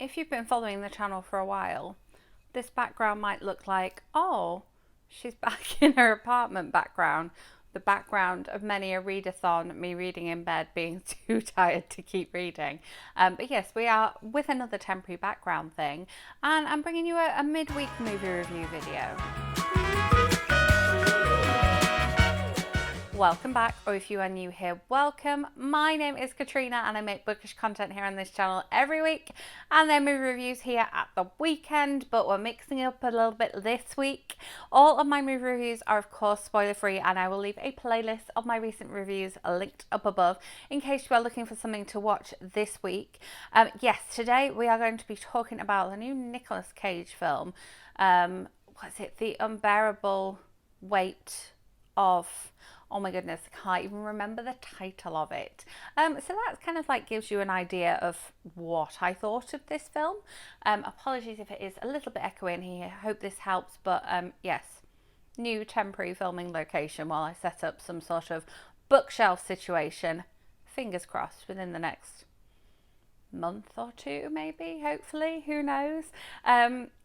if you've been following the channel for a while, this background might look like, oh, she's back in her apartment background. The background of many a readathon, me reading in bed, being too tired to keep reading. But yes, we are with another temporary background thing, and I'm bringing you a midweek movie review video. Welcome back, or if you are new here, welcome. My name is Katrina and I make bookish content here on this channel every week, and then movie reviews here at the weekend, but we're mixing it up a little bit this week. All of my movie reviews are of course spoiler free, and I will leave a playlist of my recent reviews linked up above in case you are looking for something to watch this week. Yes, today we are going to be talking about the new Nicolas Cage film. What's it? The Unbearable Weight of... Oh my goodness, I can't even remember the title of it. So that kind of like gives you an idea of what I thought of this film. Apologies if it is a little bit echoey in here. I hope this helps, but yes, new temporary filming location while I set up some sort of bookshelf situation. Fingers crossed within the next month or two, maybe, hopefully, who knows.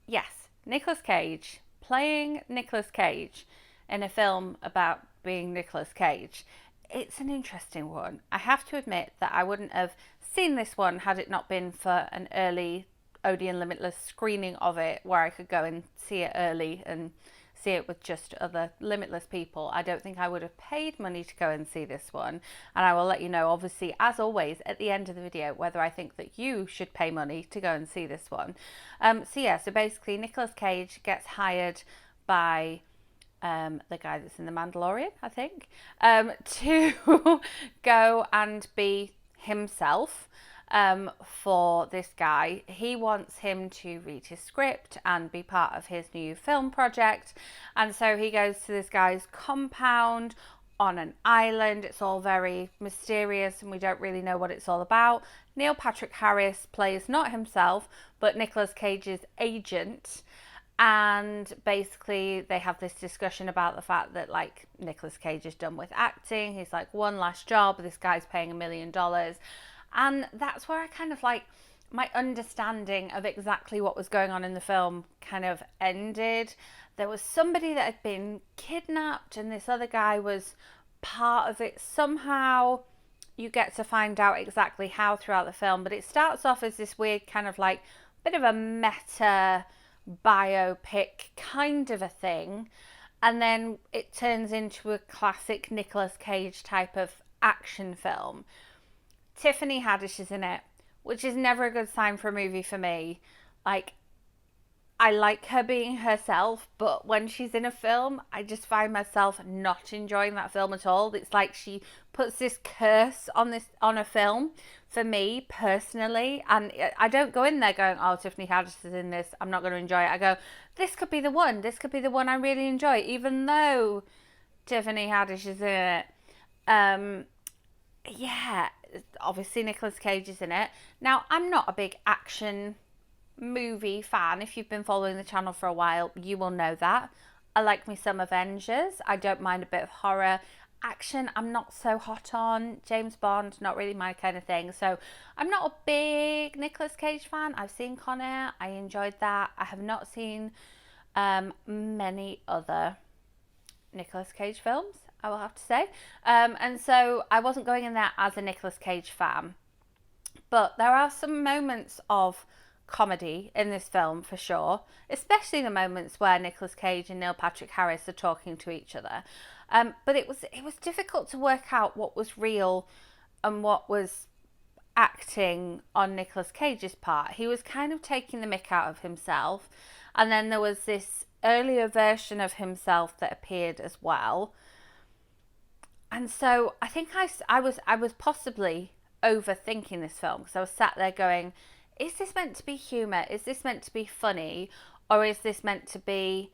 Yes, Nicolas Cage, playing Nicolas Cage in a film about being Nicolas Cage. It's an interesting one. I have to admit that I wouldn't have seen this one had it not been for an early Odeon Limitless screening of it, where I could go and see it early and see it with just other Limitless people. I don't think I would have paid money to go and see this one, and I will let you know, obviously, as always, at the end of the video, whether I think that you should pay money to go and see this one. So basically Nicolas Cage gets hired by the guy that's in The Mandalorian, I think, to go and be himself for this guy. He wants him to read his script and be part of his new film project, and so he goes to this guy's compound on an island. It's all very mysterious and we don't really know what it's all about. Neil Patrick Harris plays not himself but Nicolas Cage's agent, and basically they have this discussion about the fact that like Nicolas Cage is done with acting. He's like, one last job, this guy's paying $1 million. And that's where I kind of like, my understanding of exactly what was going on in the film kind of ended. There was somebody that had been kidnapped and this other guy was part of it somehow. You get to find out exactly how throughout the film, but it starts off as this weird kind of like bit of a meta biopic kind of a thing, and then it turns into a classic Nicolas Cage type of action film. Tiffany Haddish is in it, which is never a good sign for a movie for me. Like, I like her being herself, but when she's in a film, I just find myself not enjoying that film at all. It's like she puts this curse on a film for me personally, and I don't go in there going, oh, Tiffany Haddish is in this, I'm not going to enjoy it. I go, this could be the one. This could be the one I really enjoy, even though Tiffany Haddish is in it. Yeah, obviously Nicolas Cage is in it. Now, I'm not a big action movie fan. If you've been following the channel for a while, you will know that. I like me some Avengers. I don't mind a bit of horror. Action, I'm not so hot on. James Bond, not really my kind of thing. So I'm not a big Nicolas Cage fan. I've seen Con Air. I enjoyed that. I have not seen many other Nicolas Cage films, I will have to say. And so I wasn't going in there as a Nicolas Cage fan. But there are some moments of comedy in this film for sure, especially the moments where Nicolas Cage and Neil Patrick Harris are talking to each other. But it was difficult to work out what was real and what was acting on Nicolas Cage's part. He was kind of taking the mick out of himself, and then there was this earlier version of himself that appeared as well. And so I think I was possibly overthinking this film, because I was sat there going, is this meant to be humour? Is this meant to be funny? Or is this meant to be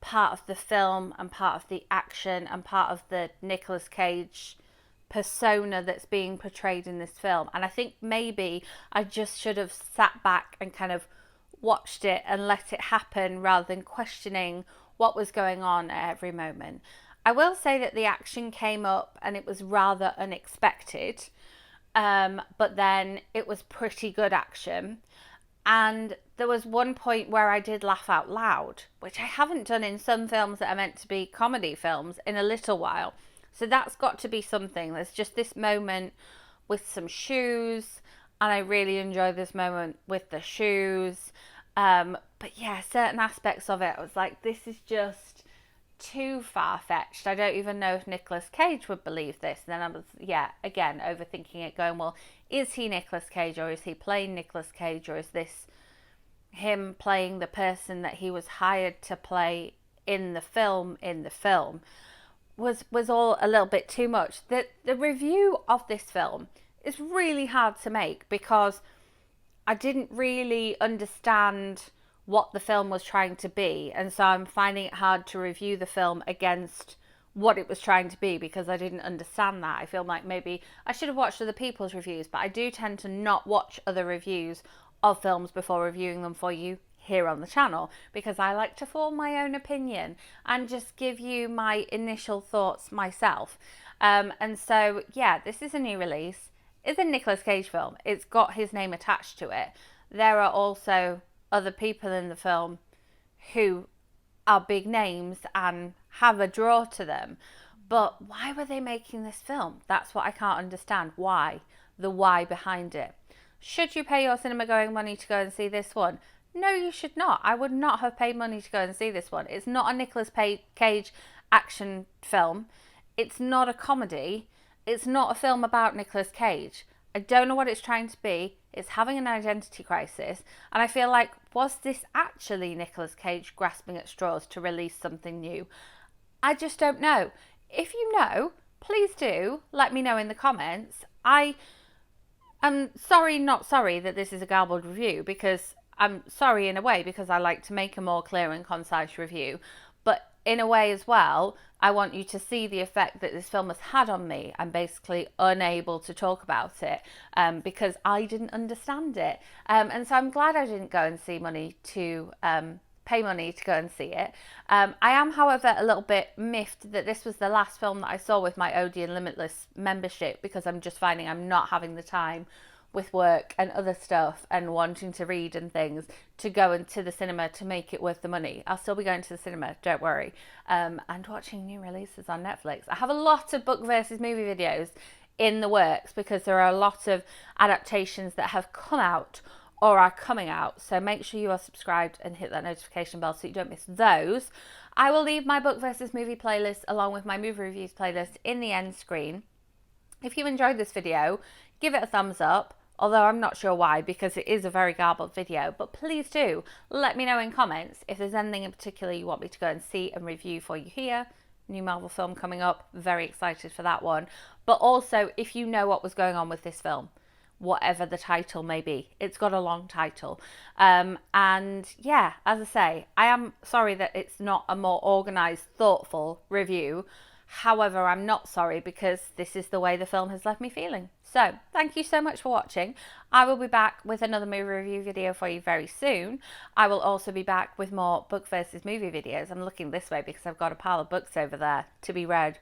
part of the film and part of the action and part of the Nicolas Cage persona that's being portrayed in this film? And I think maybe I just should have sat back and kind of watched it and let it happen rather than questioning what was going on at every moment. I will say that the action came up and it was rather unexpected. But then it was pretty good action. And there was one point where I did laugh out loud, which I haven't done in some films that are meant to be comedy films in a little while. So that's got to be something. There's just this moment with some shoes, and I really enjoy this moment with the shoes. But yeah, certain aspects of it, I was like, this is just too far-fetched. I don't even know if Nicolas Cage would believe this. And then I was, again, overthinking it, going, well, is he Nicolas Cage, or is he playing Nicolas Cage, or is this him playing the person that he was hired to play in the film? Was all a little bit too much. The review of this film is really hard to make because I didn't really understand what the film was trying to be, and so I'm finding it hard to review the film against what it was trying to be because I didn't understand that. I feel like maybe I should have watched other people's reviews, but I do tend to not watch other reviews of films before reviewing them for you here on the channel, because I like to form my own opinion and just give you my initial thoughts myself. And so yeah, this is a new release. It's a Nicolas Cage film. It's got his name attached to it. There are also other people in the film who are big names and have a draw to them. But why were they making this film? That's what I can't understand. Why? The why behind it. Should you pay your cinema going money to go and see this one? No, you should not. I would not have paid money to go and see this one. It's not a Nicolas Cage action film. It's not a comedy. It's not a film about Nicolas Cage. I don't know what it's trying to be. It's having an identity crisis. And I feel like, was this actually Nicolas Cage grasping at straws to release something new? I just don't know. If you know, please do let me know in the comments. I am sorry, not sorry that this is a garbled review, because I'm sorry in a way because I like to make a more clear and concise review. But in a way as well, I want you to see the effect that this film has had on me. I'm basically unable to talk about it because I didn't understand it. And so I'm glad I didn't go and pay money to go and see it. I am, however, a little bit miffed that this was the last film that I saw with my Odeon Limitless membership, because I'm just finding I'm not having the time with work and other stuff and wanting to read and things to go into the cinema to make it worth the money. I'll still be going to the cinema, don't worry, and watching new releases on Netflix. I have a lot of book versus movie videos in the works because there are a lot of adaptations that have come out or are coming out, so make sure you are subscribed and hit that notification bell so you don't miss those. I will leave my book versus movie playlist along with my movie reviews playlist in the end screen. If you enjoyed this video, give it a thumbs up. Although I'm not sure why, because it is a very garbled video. But please do let me know in comments if there's anything in particular you want me to go and see and review for you here. New Marvel film coming up. Very excited for that one. But also, if you know what was going on with this film, whatever the title may be. It's got a long title. And yeah, as I say, I am sorry that it's not a more organised, thoughtful review. However, I'm not sorry because this is the way the film has left me feeling. So, thank you so much for watching. I will be back with another movie review video for you very soon. I will also be back with more book versus movie videos. I'm looking this way because I've got a pile of books over there to be read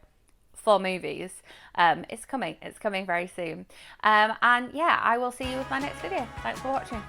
for movies. It's coming very soon. And yeah, I will see you with my next video. Thanks for watching.